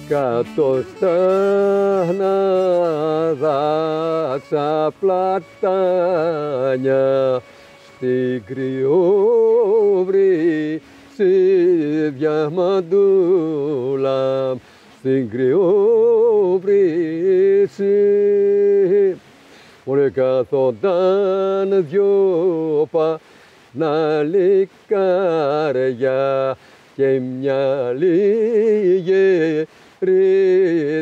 κάτω στα δάσα πλατάνια, στην κρυόβρηση διαμαντούλα, στην κρυόβρηση. Μωρέ καθόταν δυο παναλικάρια και μια λίγη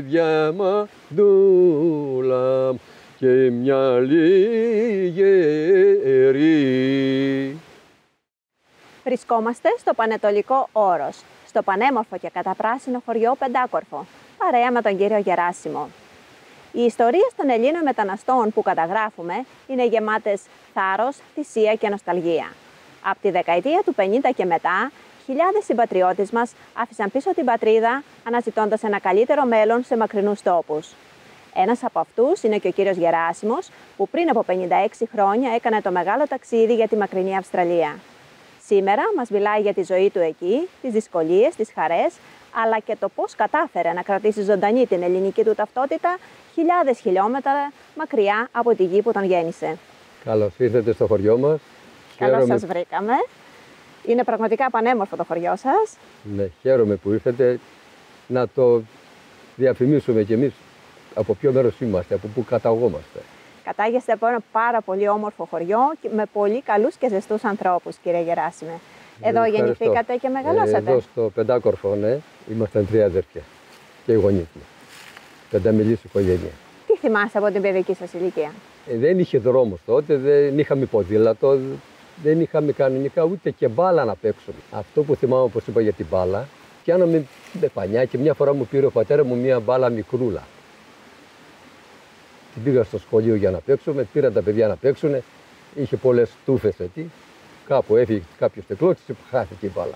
διαμαντούλα και μια λίγη. Βρισκόμαστε στο Πανετολικό Όρος, στο πανέμορφο και καταπράσινο χωριό Πεντάκορφο, παρέα με τον κύριο Γεράσιμο. Οι ιστορίες των Ελλήνων μεταναστών που καταγράφουμε είναι γεμάτες θάρρος, θυσία και νοσταλγία. Από τη δεκαετία του 50 και μετά, χιλιάδες συμπατριώτες μας άφησαν πίσω την πατρίδα, αναζητώντας ένα καλύτερο μέλλον σε μακρινούς τόπους. Ένας από αυτούς είναι και ο κύριος Γεράσιμος, που πριν από 56 χρόνια έκανε το μεγάλο ταξίδι για τη μακρινή Αυστραλία. Σήμερα μας μιλάει για τη ζωή του εκεί, τις δυσκολίες, τις χαρές, αλλά και το πώς κατάφερε να κρατήσει ζωντανή την ελληνική του ταυτότητα χιλιάδες χιλιόμετρα μακριά από τη γη που τον γέννησε. Καλώς ήρθατε στο χωριό μας. Καλώς σας βρήκαμε. Είναι πραγματικά πανέμορφο το χωριό σας. Ναι, χαίρομαι που ήρθατε. Να το διαφημίσουμε κι εμείς από ποιο μέρος είμαστε, από πού καταγόμαστε. Κατάγεστε από ένα πάρα πολύ όμορφο χωριό με πολύ καλούς και ζεστούς ανθρώπους, κύριε Γεράσιμε. Εδώ γεννηθήκατε και μεγαλώσατε. Εδώ στο Πεντάκορφο, ναι, ήμασταν 3 αδέρφια και οι γονείς μου. Πενταμελής οικογένεια. Τι θυμάστε από την παιδική σας ηλικία? Δεν είχε δρόμος τότε, δεν είχαμε ποδήλατο, δεν είχαμε κανονικά ούτε και μπάλα να παίξουμε. Αυτό που θυμάμαι, όπως είπα για την μπάλα, πιάναμε με πανιά και μια φορά μου πήρε ο πατέρα μου μια μπάλα μικρούλα. Την πήγα στο σχολείο για να παίξουμε, πήραν τα παιδιά να παίξουν, είχε πολλές τούφες εκεί. Κάπου έφυγε κάποιος τεκλώτσης και χάθηκε η μπάλα.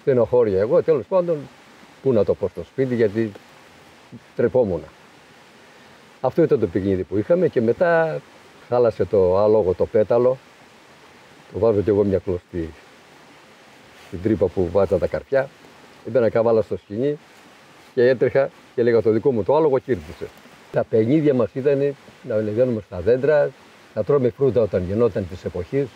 Στενοχώρια εγώ, τέλος πάντων, πού να το πω στο σπίτι γιατί τρεπόμουν. Αυτό ήταν το παιχνίδι που είχαμε και μετά χάλασε το άλογο το πέταλο. Το βάζω κι εγώ μια κλωστή στην τρύπα που βάζα τα καρφιά. Έμπαινα καβάλα στο σκηνή και έτρεχα και έλεγα το δικό μου το άλογο κύρτησε. Τα παιχνίδια μας ήταν να ανεβαίνουμε στα δέντρα, να τρώμε φρούτα όταν γινόταν της εποχής.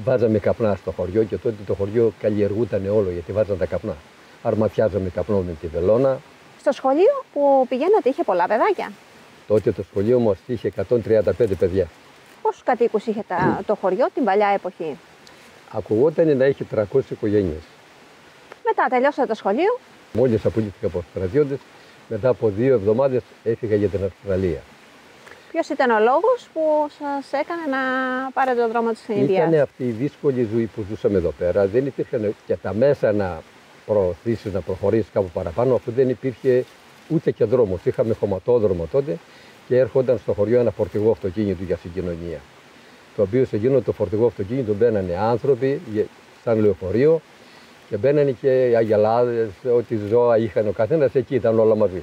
Βάζαμε καπνά στο χωριό και τότε το χωριό καλλιεργούταν όλο γιατί βάζαν τα καπνά. Αρματιάζαμε καπνό με τη βελόνα. Στο σχολείο που πηγαίνατε είχε πολλά παιδάκια? Τότε το σχολείο μας είχε 135 παιδιά. Πόσους κατοίκους είχε το χωριό την παλιά εποχή? Ακουγόταν να έχει 300 οικογένειες. Μετά τελειώσατε το σχολείο. Μόλις απολύθηκα από στρατιώτες, μετά από 2 εβδομάδες έφυγα για την Αυστραλία. Ποιος ήταν ο λόγος που σας έκανε να πάρετε τον δρόμο της συνειδητείας? Ήταν αυτή η δύσκολη ζωή που ζούσαμε εδώ πέρα. Δεν υπήρχαν και τα μέσα να προωθήσεις, να προχωρήσεις κάπου παραπάνω, αφού δεν υπήρχε ούτε και δρόμος. Είχαμε χωματόδρομο τότε και έρχονταν στο χωριό ένα φορτηγό αυτοκίνητο για συγκοινωνία. Το οποίο σε εκείνο το φορτηγό αυτοκίνητο μπαίνανε άνθρωποι, σαν λεωφορείο, και μπαίνανε και αγελάδες, ό,τι ζώα είχαν ο καθένας, εκεί ήταν όλα μαζί.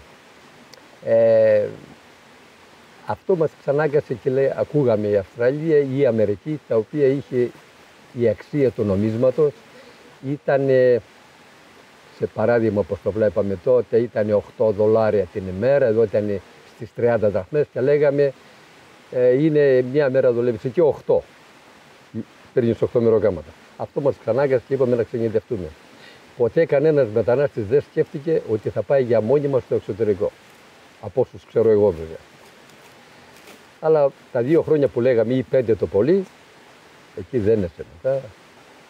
Αυτό μας ξανάγκασε και λέει, ακούγαμε η Αυστραλία ή η Αμερική, τα οποία είχε η αξία του νομίσματος, ήταν, σε παράδειγμα όπως το βλέπαμε τότε, ήταν 8 δολάρια την ημέρα, εδώ ήταν στις 30 δραχμές και λέγαμε, είναι μια μέρα δουλεύεις εκεί 8, παίρνεις 8 μεροκάματα. Αυτό μας ξανάγκασε και είπαμε να ξενιδευτούμε. Ποτέ κανένας μετανάστης δεν σκέφτηκε ότι θα πάει για μόνιμα στο εξωτερικό, από όσους ξέρω εγώ βέβαια. Αλλά τα 2 χρόνια που λέγαμε ή 5 το πολύ, εκεί δεν έσε μετά.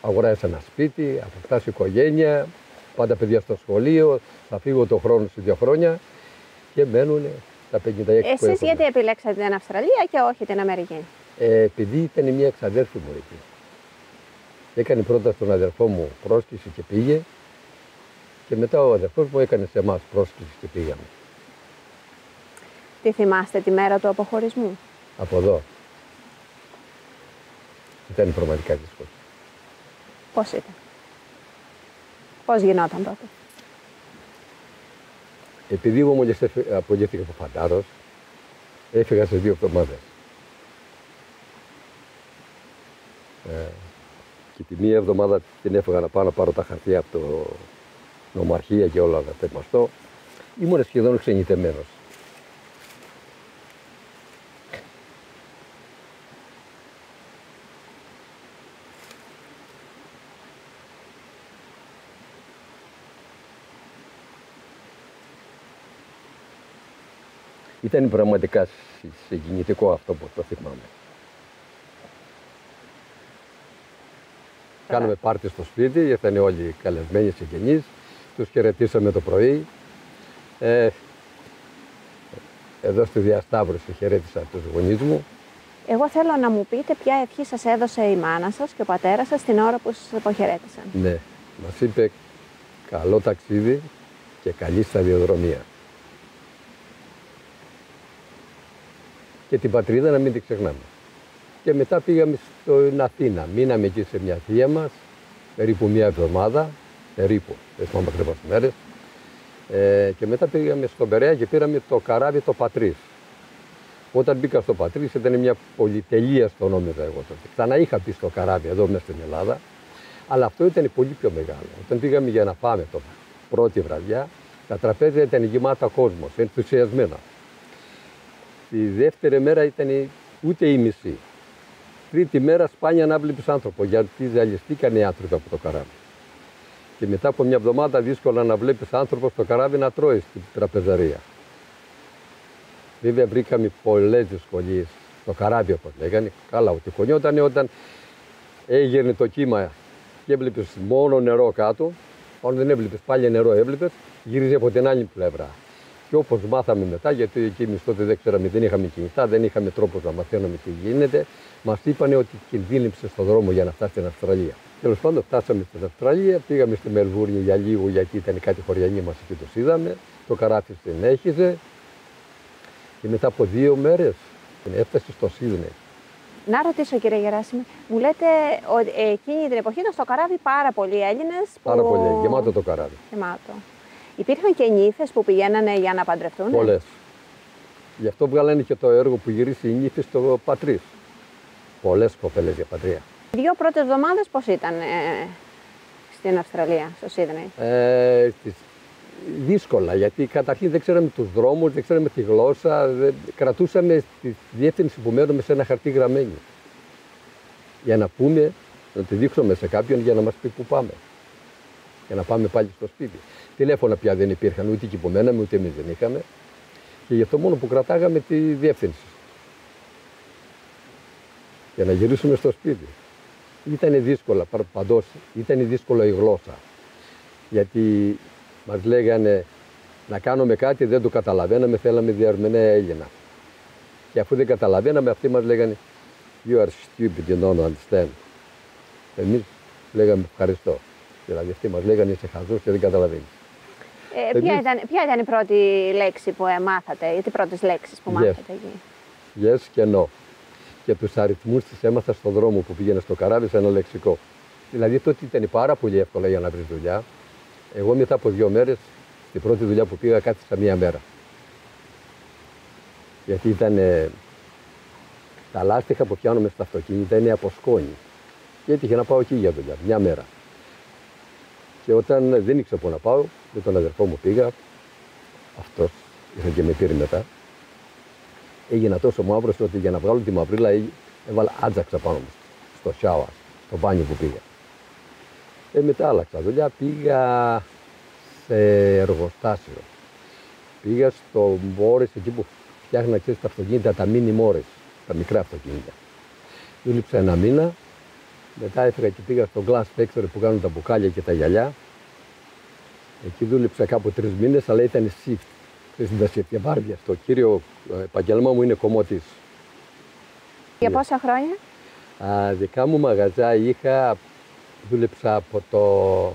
Αγοράζεις ένα σπίτι, αποκτάς οικογένεια, πάντα παιδιά στο σχολείο, θα φύγω το χρόνο σε 2 χρόνια και μένουν τα 56 που Εσείς γιατί επιλέξατε την Αυστραλία και όχι την Αμερική? Επειδή ήταν μια εξαδέρφη μου εκεί. Έκανε πρώτα στον αδερφό μου πρόσκληση και πήγε και μετά ο αδερφός μου έκανε σε εμάς πρόσκληση και πήγαμε. Τι θυμάστε τη μέρα του αποχωρισμού? Από εδώ. Ήταν πραγματικά δύσκολο. Πώς ήταν? Πώς γινόταν τότε? Επειδή εγώ μόλις απολύθηκα από Φαντάρος, έφυγα σε 2 εβδομάδες. Και τη μία εβδομάδα την έφυγα να πάω να πάρω τα χαρτιά από το νομαρχία και όλα τα θεμαστό. ήμουν σχεδόν ξενιτεμένος. Ήταν πραγματικά συγκινητικό αυτό που το θυμάμαι. Κάναμε πάρτι στο σπίτι, ήρθαν όλοι οι καλεσμένοι συγγενείς, τους χαιρετήσαμε το πρωί. Εδώ στη διασταύρωση χαιρέτησα τους γονείς μου. Εγώ θέλω να μου πείτε ποια ευχή σας έδωσε η μάνα σας και ο πατέρας σας την ώρα που σας αποχαιρέτησαν. Ναι, μας είπε καλό ταξίδι και καλή σταδιοδρομία. Και την πατρίδα να μην την ξεχνάμε. Και μετά πήγαμε στην Αθήνα. Μείναμε εκεί σε μια θεία μας, περίπου μια εβδομάδα, περίπου, δεν θυμάμαι ακριβώς τις μέρες. Και μετά πήγαμε στον Περαία και πήραμε το καράβι το Πατρίς. Όταν μπήκα στο Πατρίς ήταν μια πολυτελεία στο νόμιζα εγώ τότε. Ξανά είχα πει στο καράβι εδώ μέσα στην Ελλάδα, αλλά αυτό ήταν πολύ πιο μεγάλο. Όταν πήγαμε για να πάμε το πρώτη βραδιά, τα τραπέζια ήταν γεμάτα κόσμος, ενθουσιασμένα. Τη δεύτερη μέρα ήταν ούτε η μισή. Τρίτη μέρα σπάνια να βλέπεις άνθρωπο, γιατί ζαλιστήκαν οι άνθρωποι από το καράβι. Και μετά από μια εβδομάδα δύσκολα να βλέπεις άνθρωπο στο καράβι να τρώει στην τραπεζαρία. Βέβαια βρήκαμε πολλές δυσκολίες στο καράβι, όπως λέγανε. Καλά, ότι χωνιόταν όταν έγινε το κύμα και έβλεπες μόνο νερό κάτω. Όταν δεν έβλεπες πάλι νερό, έβλεπες, γύριζε από την άλλη πλευρά. Και όπως μάθαμε μετά, γιατί εκεί εμείς τότε δεν ξέραμε, δεν είχαμε κινητά, δεν είχαμε τρόπο να μαθαίνουμε τι γίνεται, μας είπανε ότι κινδύνεψε στον δρόμο για να φτάσει στην Αυστραλία. Τέλος πάντων, φτάσαμε στην Αυστραλία, πήγαμε στη Μελβούρνη για λίγο, γιατί ήταν κάτι χωριανοί μας εκεί, τους είδαμε. Το καράβι συνέχιζε και μετά από 2 μέρες έφτασε στο Σίδνεϊ. Να ρωτήσω, κύριε Γεράσιμη, μου λέτε ότι εκείνη την εποχή ήταν στο καράβι πάρα πολλοί Έλληνες. Πάρα πολύ, γεμάτο το καράβι. Γεμάτο. Υπήρχαν και νύφες που πηγαίνανε για να παντρευτούν. Πολλές. Γι' αυτό βγάλανε και το έργο που γυρίσει η νύφη στο Πατρίς. Πολλές κοπέλες για πατρία. Οι 2 πρώτες εβδομάδες πώς ήταν στην Αυστραλία, στο Σίδνεϊ? Δύσκολα, γιατί καταρχήν δεν ξέραμε τους δρόμους, δεν ξέραμε τη γλώσσα, κρατούσαμε τη διεύθυνση που μένουμε σε ένα χαρτί γραμμένη. Για να πούμε, να τη δείξουμε σε κάποιον για να μας πει που πάμε. Για να πάμε πάλι στο σπίτι. Τηλέφωνα πια δεν υπήρχαν, ούτε εκεί που μέναμε, ούτε εμείς δεν είχαμε. Και γι' αυτό μόνο που κρατάγαμε τη διεύθυνση. Για να γυρίσουμε στο σπίτι. Ήταν δύσκολα, παντός, ήταν δύσκολο η γλώσσα. Γιατί μας λέγανε να κάνουμε κάτι, δεν το καταλαβαίναμε, θέλαμε διαρμενέα Έλληνα. Και αφού δεν καταλαβαίναμε, αυτοί μας λέγανε You are stupid, you don't understand. Εμείς λέγαμε ευχαριστώ. Δηλαδή αυτοί μας λέγανε είσαι χαζός και δεν καταλαβαίνεις. Ποια ήταν η πρώτη λέξη που μάθατε, ή οι πρώτες λέξεις που μάθατε εκεί? Yes και no. Και τους αριθμούς τις έμαθα στον δρόμο που πήγαινε στο καράβι σε ένα λεξικό. Δηλαδή τότε ήταν πάρα πολύ εύκολα για να βρεις δουλειά. Εγώ μετά από 2 μέρες, την πρώτη δουλειά που πήγα κάθισα 1 μέρα. Γιατί ήταν τα λάστιχα που πιάνουμε στα αυτοκίνητα είναι από σκόνη. Και έτυχε να πάω εκεί για δουλειά, 1 μέρα. Και όταν δεν ήξερα πού να πάω, με τον αδερφό μου πήγα, αυτός ήρθε και με πήρε μετά. Έγινα τόσο μαύρος ότι για να βγάλω τη μαυρίλα έβαλα άτζαξα πάνω μου, στο σάουαρ, στο μπάνιο που πήγα. Μετά άλλαξα δουλειά, πήγα σε εργοστάσιο. Πήγα στο Μόρις, εκεί που φτιάχνα τα αυτοκίνητα, τα mini Μόρις, τα μικρά αυτοκίνητα. Δούλεψα 1 μήνα, μετά έφυγα και πήγα στο Glass Factory που κάνουν τα μπουκάλια και τα γυαλιά. Εκεί δούλεψα κάπου 3 μήνες, αλλά ήταν shift. Στην shift, βάρδια. Το κύριο επαγγέλμα μου είναι κομμωτής. Για πόσα χρόνια? Δικά μου μαγαζιά δούλεψα από το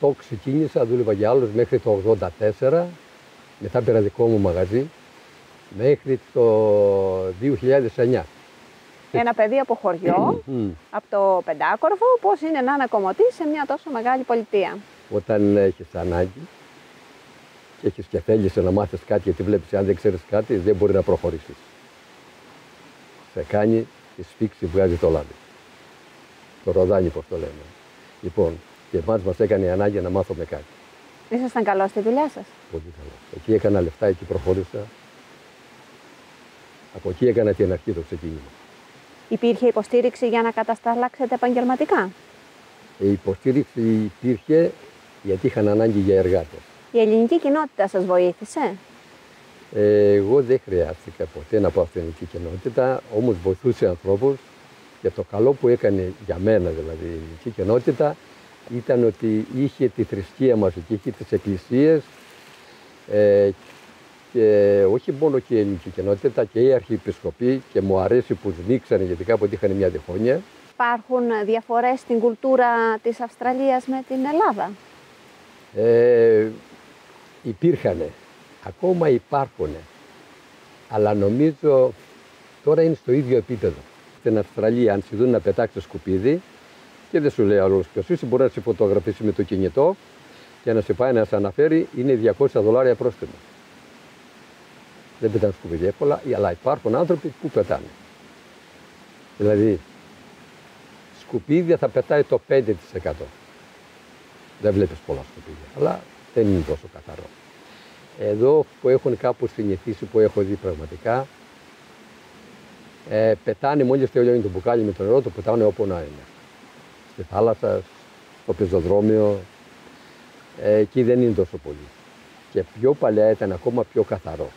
78 ξεκίνησα, δούλευα για άλλους μέχρι το 84. Μετά πήρα δικό μου μαγαζί μέχρι το 2009. Ένα παιδί από χωριό, από το Πεντάκορφο, πώς είναι να είναι κομμωτής σε μια τόσο μεγάλη πολιτεία? Όταν έχεις ανάγκη και έχεις και θέλεις να μάθεις κάτι, γιατί βλέπεις αν δεν ξέρεις κάτι δεν μπορεί να προχωρήσεις. Σε κάνει τη σφίξη, βγάζει το λάδι. Το ροδάνι, πώς το λέμε. Λοιπόν, Και μας έκανε η ανάγκη να μάθουμε κάτι. Ήσασταν καλός στη δουλειά σας? Πολύ καλό. Εκεί έκανα λεφτά, εκεί προχώρησα. Από εκεί έκανα την αρχή το ξεκίνημα. Υπήρχε υποστήριξη για να κατασταλάξετε επαγγελματικά? Η υποστήριξη υπήρχε γιατί είχαν ανάγκη για εργάτες. Η ελληνική κοινότητα σας βοήθησε? Εγώ δεν χρειάστηκα ποτέ να πάω στην ελληνική κοινότητα, όμως βοηθούσε ανθρώπους και το καλό που έκανε για μένα δηλαδή η ελληνική κοινότητα ήταν ότι είχε τη θρησκεία μας εκεί, είχε τις εκκλησίες και όχι μόνο και η ελληνική κοινότητα και οι αρχιεπισκοποί και μου αρέσει που σμίξανε γιατί κάποτε είχαν μια διχόνοια. Υπάρχουν διαφορές στην κουλτούρα της Αυστραλίας με την Ελλάδα? Υπήρχανε, ακόμα υπάρχουν, αλλά νομίζω τώρα είναι στο ίδιο επίπεδο. Στην Αυστραλία αν σου δουν να πετάξεις σκουπίδι και δεν σου λέει άλλος ποιος είσαι, μπορεί να σε φωτογραφίσει με το κινητό και να σε πάει να σε αναφέρει, είναι $200 πρόστιμο. Δεν πετάνε σκουπίδι εύκολα, αλλά υπάρχουν άνθρωποι που πετάνε. Δηλαδή, σκουπίδια θα πετάει το 5%. Δεν βλέπεις πολλά σκουπίδια, αλλά δεν είναι τόσο καθαρό. Εδώ που έχουν κάπου συνηθίσει, που έχω δει πραγματικά, πετάνε μόλις τελειώνει το μπουκάλι με το νερό, το πετάνε όπου να είναι. Στη θάλασσα, στο πεζοδρόμιο, εκεί δεν είναι τόσο πολύ. Και πιο παλιά ήταν ακόμα πιο καθαρό.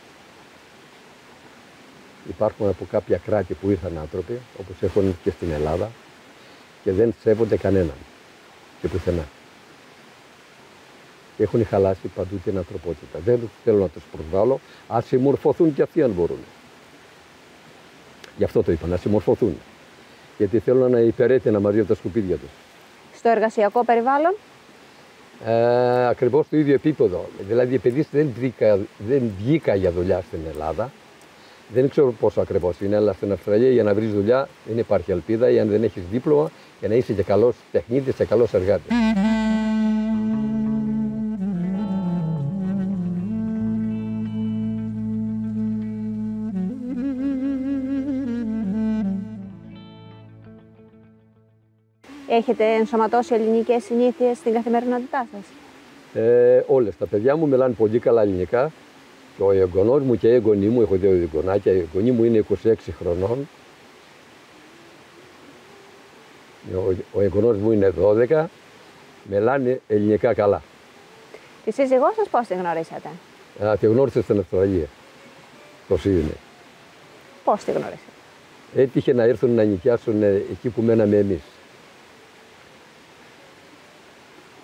Υπάρχουν από κάποια κράτη που ήρθαν άνθρωποι, όπως έχουν και στην Ελλάδα, και δεν σέβονται κανέναν και πουθενά. Έχουν χαλάσει παντού την ανθρωπότητα. Δεν θέλω να τους προσβάλλω, ας συμμορφωθούν και αυτοί αν μπορούν. Γι' αυτό το είπα, να συμμορφωθούν. Γιατί θέλουν να υπερέτεινα μαζί από τα σκουπίδια τους. Στο εργασιακό περιβάλλον? Ακριβώς το ίδιο επίπεδο. Δηλαδή, επειδή δεν βγήκα για δουλειά στην Ελλάδα, δεν ξέρω πόσο ακριβώς είναι, αλλά στην Αυστραλία για να βρεις δουλειά δεν υπάρχει ελπίδα ή αν δεν έχεις δίπλωμα για να είσαι και καλός τεχνίτης και καλός εργάτης. Έχετε ενσωματώσει ελληνικές συνήθειες στην καθημερινότητά σας? Όλες. Τα παιδιά μου μιλάνε πολύ καλά ελληνικά. Και ο εγγονός μου και η εγγονή μου, έχω δύο εγγονάκια, η εγγονή μου είναι 26 χρονών. Ο εγγονός μου είναι 12. Μιλάνε ελληνικά καλά. Τη σύζυγό σας πώς τη γνωρίσατε? Τη γνώρισα στην Αυστραλία, στο Σίδνεϊ. Πώς τη γνωρίσατε? Έτυχε να έρθουν να νοικιάσουν εκεί που μέναμε εμείς.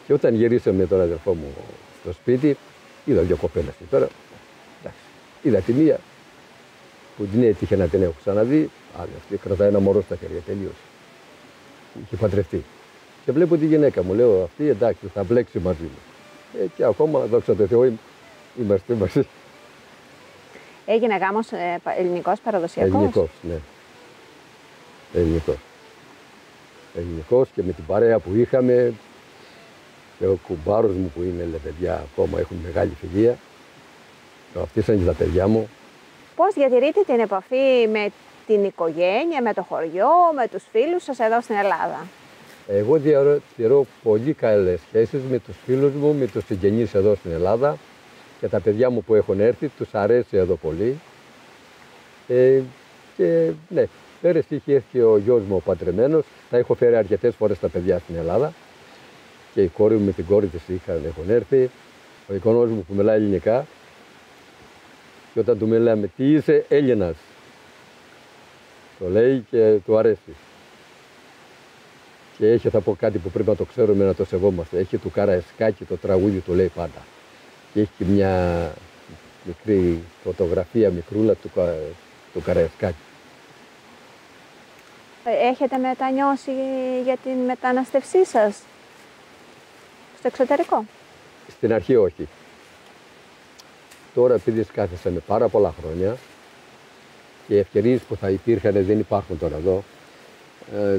Και όταν γυρίσαμε με τον αδερφό μου στο σπίτι, είδα δύο κοπέλες εκεί πέρα. Είδα τη μία που την έτυχε να την έχω ξαναδεί, άλλη αυτή κρατάει ένα μωρό στα χέρια, τελείωσε. Είχε παντρευτεί. Και βλέπω τη γυναίκα μου, λέω αυτή εντάξει θα μπλέξει μαζί μου. Και ακόμα, δόξα τω Θεώ, είμαστε μαζί. Έγινε γάμος ελληνικός παραδοσιακός? Ελληνικός, ναι. Ελληνικός και με την παρέα που είχαμε και ο κουμπάρος μου που είναι παιδιά ακόμα έχουν μεγάλη φιλία. Αυτοί ήταν και τα παιδιά μου. Πώς διατηρείτε την επαφή με την οικογένεια, με το χωριό, με τους φίλους σας εδώ στην Ελλάδα? Εγώ διατηρώ πολύ καλές σχέσεις με τους φίλους μου, με τους συγγενείς εδώ στην Ελλάδα και τα παιδιά μου που έχουν έρθει, τους αρέσει εδώ πολύ. Και ναι, πέρυσι είχε έρθει ο γιος μου ο παντρεμένος, τα έχω φέρει αρκετές φορές τα παιδιά στην Ελλάδα και η κόρη μου με την κόρη της έχουν έρθει, ο εγγονός μου που μιλάει ελληνικά. Και όταν του μιλάμε, τι είσαι Έλληνας, το λέει και του αρέσει. Και έχει, θα πω κάτι που πρέπει να το ξέρουμε, να το σεβόμαστε. Έχει του Καραϊσκάκη το τραγούδι, του λέει πάντα. Και έχει και μια μικρή φωτογραφία, μικρούλα του Καραϊσκάκη. Έχετε μετανιώσει για την μεταναστευσή σας στο εξωτερικό? Στην αρχή όχι. Τώρα επειδή σκάθισαμε πάρα πολλά χρόνια και οι ευκαιρίες που θα υπήρχαν δεν υπάρχουν τώρα εδώ,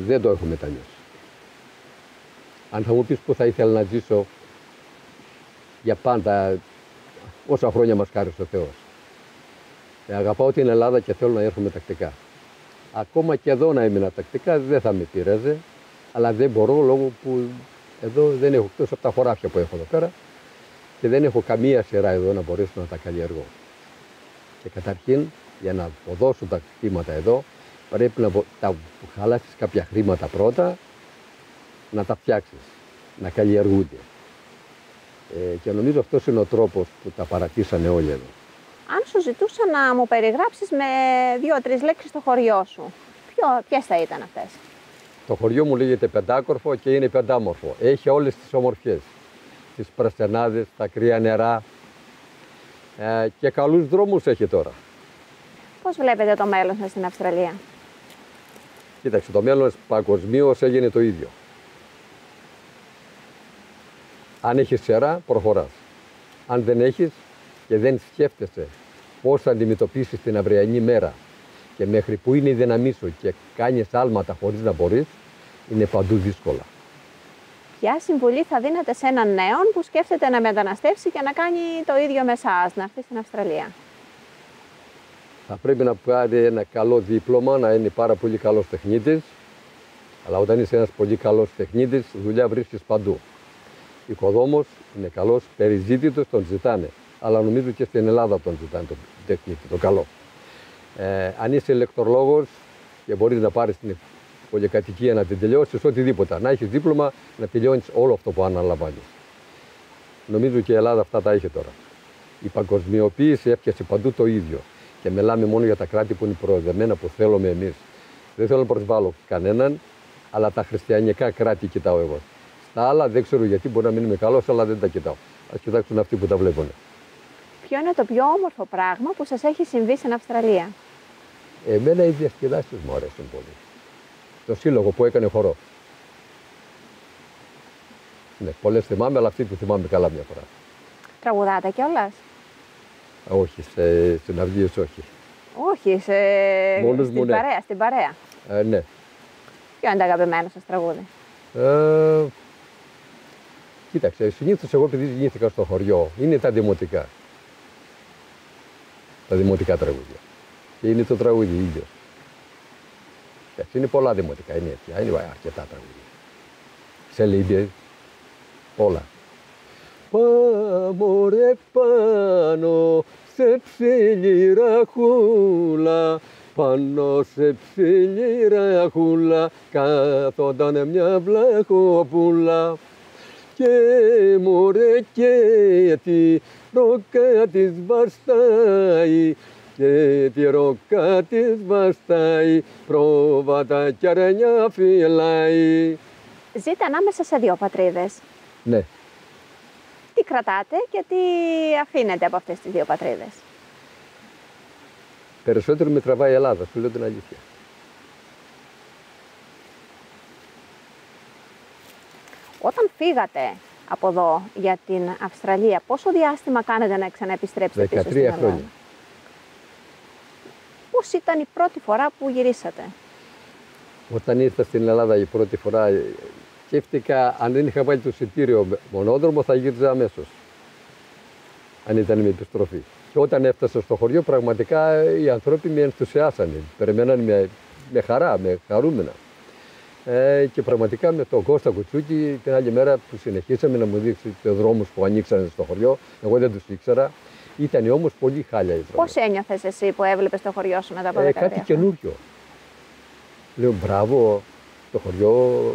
δεν το έχω μετανιώσει. Αν θα μου πεις που θα ήθελα να ζήσω για πάντα, όσα χρόνια μας χάρισε ο Θεός. Αγαπάω την Ελλάδα και θέλω να έρχομαι τακτικά. Ακόμα και εδώ να έμεινα τακτικά δεν θα με πειράζει, αλλά δεν μπορώ λόγω που Εδώ δεν έχω, εκτός από τα χωράφια που έχω εδώ πέρα, και δεν έχω καμία σειρά εδώ να μπορέσω να τα καλλιεργώ. Και καταρχήν, για να αποδώσουν τα κτήματα εδώ, πρέπει να χαλάσεις κάποια χρήματα πρώτα, να τα φτιάξεις, να καλλιεργούνται. Και νομίζω αυτός είναι ο τρόπος που τα παρατήσανε όλοι εδώ. Αν σου ζητούσα να μου περιγράψεις με 2-3 λέξεις το χωριό σου, ποιες θα ήταν αυτές? Το χωριό μου λέγεται Πεντάκορφο και είναι πεντάμορφο. Έχει όλες τις ομορφιές. Τις πρασινάδες, τα κρύα νερά και καλούς δρόμους έχει τώρα. Πώς βλέπετε το μέλλον σας στην Αυστραλία? Κοίταξε, το μέλλον παγκοσμίως έγινε το ίδιο. Αν έχεις σειρά, προχωράς. Αν δεν έχεις και δεν σκέφτεσαι πώς θα αντιμετωπίσεις την αυριανή μέρα και μέχρι που είναι η δύναμή σου και κάνεις άλματα χωρίς να μπορείς, είναι παντού δύσκολα. Ποια συμβουλή θα δίνετε σε έναν νέον που σκέφτεται να μεταναστεύσει και να κάνει το ίδιο με εσάς, να έρθει στην Αυστραλία? Θα πρέπει να πάρει ένα καλό δίπλωμα, να είναι πάρα πολύ καλός τεχνίτης. Αλλά όταν είσαι ένας πολύ καλός τεχνίτης, δουλειά βρίσκεις παντού. Οικοδόμος είναι καλός, περιζήτητος, τον ζητάνε. Αλλά νομίζω και στην Ελλάδα τον ζητάνε τον τεχνίτη, το καλό. Αν είσαι ηλεκτρολόγος και μπορείς να πάρεις την πολυκατοικία να την τελειώσεις, οτιδήποτε. Να έχεις δίπλωμα, να τελειώνεις όλο αυτό που αναλαμβάνεις. Νομίζω και η Ελλάδα αυτά τα έχει τώρα. Η παγκοσμιοποίηση έφτιασε παντού το ίδιο. Και μιλάμε μόνο για τα κράτη που είναι προοδεμένα, που θέλουμε εμείς. Δεν θέλω να προσβάλλω κανέναν, αλλά τα χριστιανικά κράτη κοιτάω εγώ. Στα άλλα δεν ξέρω γιατί, μπορεί να μην είμαι καλός, αλλά δεν τα κοιτάω. Ας κοιτάξουν αυτοί που τα βλέπουν. Ποιο είναι το πιο όμορφο πράγμα που σας έχει συμβεί στην Αυστραλία? Εμένα οι διασκεδάσεις μου αρέσουν πολύ. Το σύλλογο που έκανε χορό. Ναι, πολλές θυμάμαι, αλλά αυτή που θυμάμαι καλά μια φορά. Τραγουδάτε κιόλας? Όχι, στην αυγίες όχι. Όχι, Μόνος μου, ναι. Στην παρέα. Ναι. Ποιο είναι το αγαπημένο σας τραγούδι? Κοίταξε, συνήθως εγώ επειδή γεννήθηκα στο χωριό, είναι τα δημοτικά. Τα δημοτικά τραγούδια. Και είναι το τραγούδι ίδιο. Είναι πολλά δημοτικά, είναι αρκετά τραγούδια. Σελίδες, όλα. Πάμε ρε πάνω σε ψηλή ραχούλα, πάνω σε ψηλή ραχούλα κάθονταν μια βλαχοπούλα. Και μωρέ και τη ρόκα της βαστάει, και τη ρόκα της βαστάει, πρόβατα κι αρνιά φυλάει. Ζείτε ανάμεσα σε δύο πατρίδες. Ναι. Τι κρατάτε και τι αφήνετε από αυτές τις δύο πατρίδες? Περισσότερο με τραβάει η Ελλάδα, σου λέω την αλήθεια. Όταν φύγατε από εδώ για την Αυστραλία, πόσο διάστημα κάνετε να ξαναεπιστρέψετε πίσω στην Ελλάδα? 13 χρόνια. Πώς ήταν η πρώτη φορά που γυρίσατε? Όταν ήρθα στην Ελλάδα η πρώτη φορά, σκέφτηκα αν δεν είχα βάλει το εισιτήριο μονόδρομο θα γύριζα αμέσως. Αν ήταν με επιστροφή. Και όταν έφτασα στο χωριό, πραγματικά οι άνθρωποι με ενθουσιάσανε. Περιμέναν με χαρά, με χαρούμενα. Και πραγματικά με τον Κώστα Κουτσούκη την άλλη μέρα που συνεχίσαμε να μου δείξει τους δρόμους που ανοίξανε στο χωριό, εγώ δεν τους ήξερα. Ήταν όμως πολύ χάλια οι δρόμοι. Πώς ένιωθες εσύ που έβλεπες το χωριό σου μετά από 13 κάτι καινούριο. Λέω μπράβο, το χωριό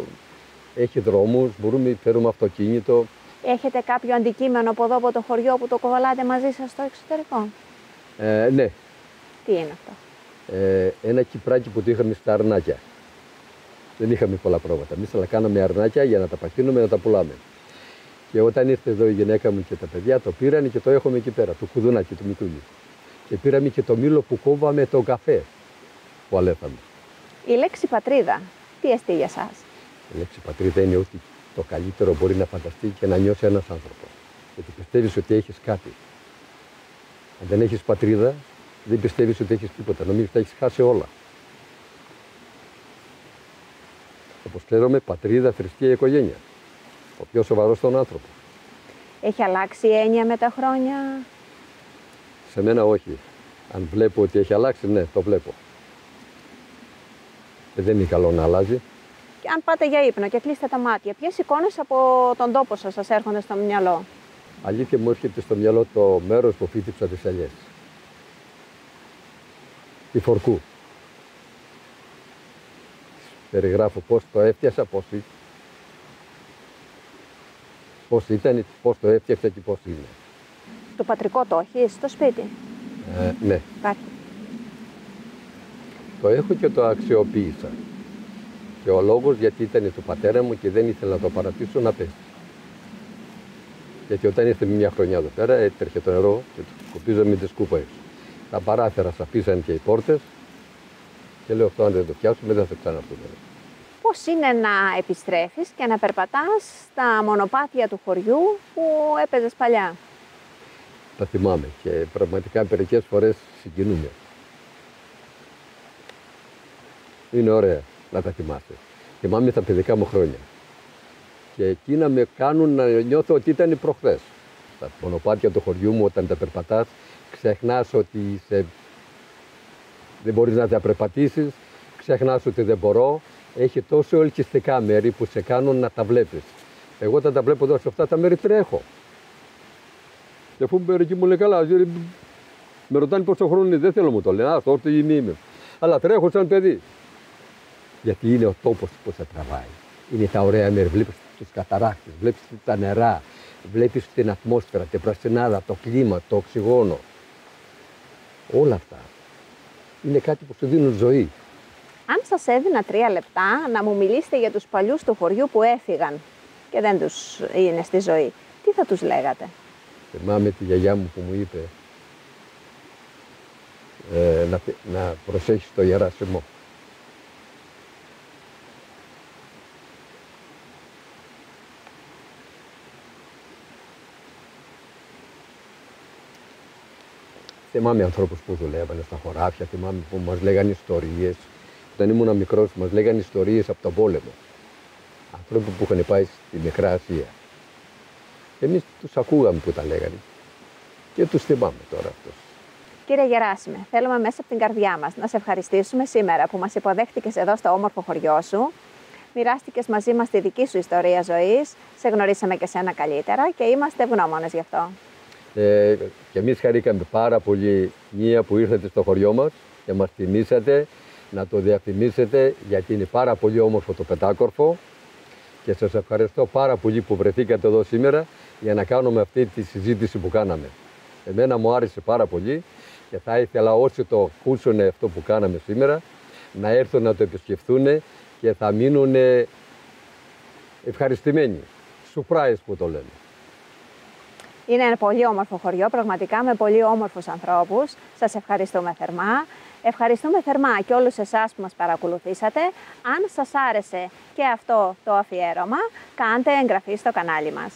έχει δρόμους, μπορούμε να φέρουμε αυτοκίνητο. Έχετε κάποιο αντικείμενο από εδώ από το χωριό που το κοβαλάτε μαζί σας στο εξωτερικό? Ναι. Τι είναι αυτό? Ένα κυπράκι που το είχαμε στα αρνάκια. Δεν είχαμε πολλά πρόβατα. Εμείς αλλά κάναμε αρνάκια για να τα παχύνουμε, να τα πουλάμε. Και όταν ήρθε εδώ η γυναίκα μου και τα παιδιά, το πήραν και το έχουμε εκεί πέρα, το κουδουνάκι, το μικρούλι. Και πήραμε και το μήλο που κόβαμε το καφέ που αλέθαμε. Η λέξη πατρίδα, τι εστί για σας? Η λέξη πατρίδα είναι ότι το καλύτερο μπορεί να φανταστεί και να νιώσει ένας άνθρωπος. Γιατί πιστεύεις ότι έχεις κάτι. Αν δεν έχεις πατρίδα, δεν πιστεύεις ότι έχεις τίποτα. Νομίζεις ότι τα έχεις χάσει όλα. Όπως ξέρουμε, πατρίδα, θρησκεία, οικογένεια. Ο πιο σοβαρός στον άνθρωπο. Έχει αλλάξει η έννοια με τα χρόνια? Σε μένα όχι. Αν βλέπω ότι έχει αλλάξει, ναι, το βλέπω. Δεν είναι καλό να αλλάζει. αν πάτε για ύπνο και κλείστε τα μάτια, ποιες εικόνες από τον τόπο σας έρχονται στο μυαλό? Αλήθεια μου έρχεται στο μυαλό το μέρος που φύτηψα τις ελιές. Τη Φορκού. Περιγράφω πώς το έφτιασα, πώς ήταν, πώς το έφτιαξα και πώς είναι. Το πατρικό το έχεις στο σπίτι? Ναι. Υπάρχει. Το έχω και το αξιοποίησα. Και ο λόγος γιατί ήταν του πατέρα μου και δεν ήθελα να το παρατήσω να πέσει. Γιατί όταν ήρθε μια χρονιά εδώ πέρα, έτρεχε το νερό και το σκουπίζαμε τη σκούπα έξω. Τα παράθυρα σαπίσαν και οι πόρτες και λέω αυτό αν δεν το πιάσουμε δεν θα ξαναρθούμε. Πώς είναι να επιστρέφεις και να περπατάς στα μονοπάτια του χωριού που έπαιζες παλιά? Τα θυμάμαι και πραγματικά μερικές φορές συγκινούμε. Είναι ωραία να τα θυμάσαι. Θυμάμαι τα παιδικά μου χρόνια. Και εκείνα με κάνουν να νιώθω ότι ήταν προχθές. Στα μονοπάτια του χωριού μου όταν τα περπατάς, ξεχνάς ότι δεν μπορείς να τα περπατήσεις, ξεχνάς ότι δεν μπορώ. Έχει τόσο ελκυστικά μέρη που σε κάνουν να τα βλέπεις. Εγώ όταν τα βλέπω εδώ σε αυτά τα μέρη τρέχω. Και αφού μερικοί μου λέει καλά, με ρωτάνε πόσο χρόνο είναι, δεν θέλω μου το λένε, αυτό είμαι. Αλλά τρέχω σαν παιδί. Γιατί είναι ο τόπος που σε τραβάει. Είναι τα ωραία μέρη. Βλέπεις τους καταράχτες, βλέπεις τα νερά, βλέπεις την ατμόσφαιρα, την πρασινάδα, το κλίμα, το οξυγόνο. Όλα αυτά είναι κάτι που σου δίνουν ζωή. Αν σας έδινα 3 λεπτά να μου μιλήσετε για τους παλιούς του χωριού που έφυγαν και δεν τους είναι στη ζωή, τι θα τους λέγατε? Θυμάμαι τη γιαγιά μου που μου είπε να προσέχεις το Γεράσιμο. Θυμάμαι ανθρώπους που δουλεύανε στα χωράφια, θυμάμαι που μας λέγανε ιστορίες. Όταν ήμουν μικρός μας λέγανε ιστορίες από τον πόλεμο. Ανθρώποι που είχαν πάει στη Μικρά Ασία. Εμείς τους ακούγαμε που τα λέγανε και τους θυμάμαι τώρα αυτούς. Κύριε Γεράσιμε, θέλουμε μέσα από την καρδιά μας να σε ευχαριστήσουμε σήμερα που μας υποδέχτηκες εδώ στο όμορφο χωριό σου. Μοιράστηκες μαζί μας τη δική σου ιστορία ζωής, σε γνωρίσαμε και σένα καλύτερα και είμαστε ευγνώμονες γι' αυτό. Και εμείς χαρήκαμε πάρα πολύ μία που ήρθατε στο χωριό μας και μας θυμήσατε να το διαφημίσετε γιατί είναι πάρα πολύ όμορφο το Πεντάκορφο και σας ευχαριστώ πάρα πολύ που βρεθήκατε εδώ σήμερα για να κάνουμε αυτή τη συζήτηση που κάναμε. Εμένα μου άρεσε πάρα πολύ και θα ήθελα όσοι το ακούσουν αυτό που κάναμε σήμερα να έρθουν να το επισκεφθούν και θα μείνουν ευχαριστημένοι. Surprise που το λένε. Είναι ένα πολύ όμορφο χωριό, πραγματικά με πολύ όμορφους ανθρώπους. Σας ευχαριστούμε θερμά. Ευχαριστούμε θερμά και όλους εσάς που μας παρακολουθήσατε. Αν σας άρεσε και αυτό το αφιέρωμα, κάντε εγγραφή στο κανάλι μας.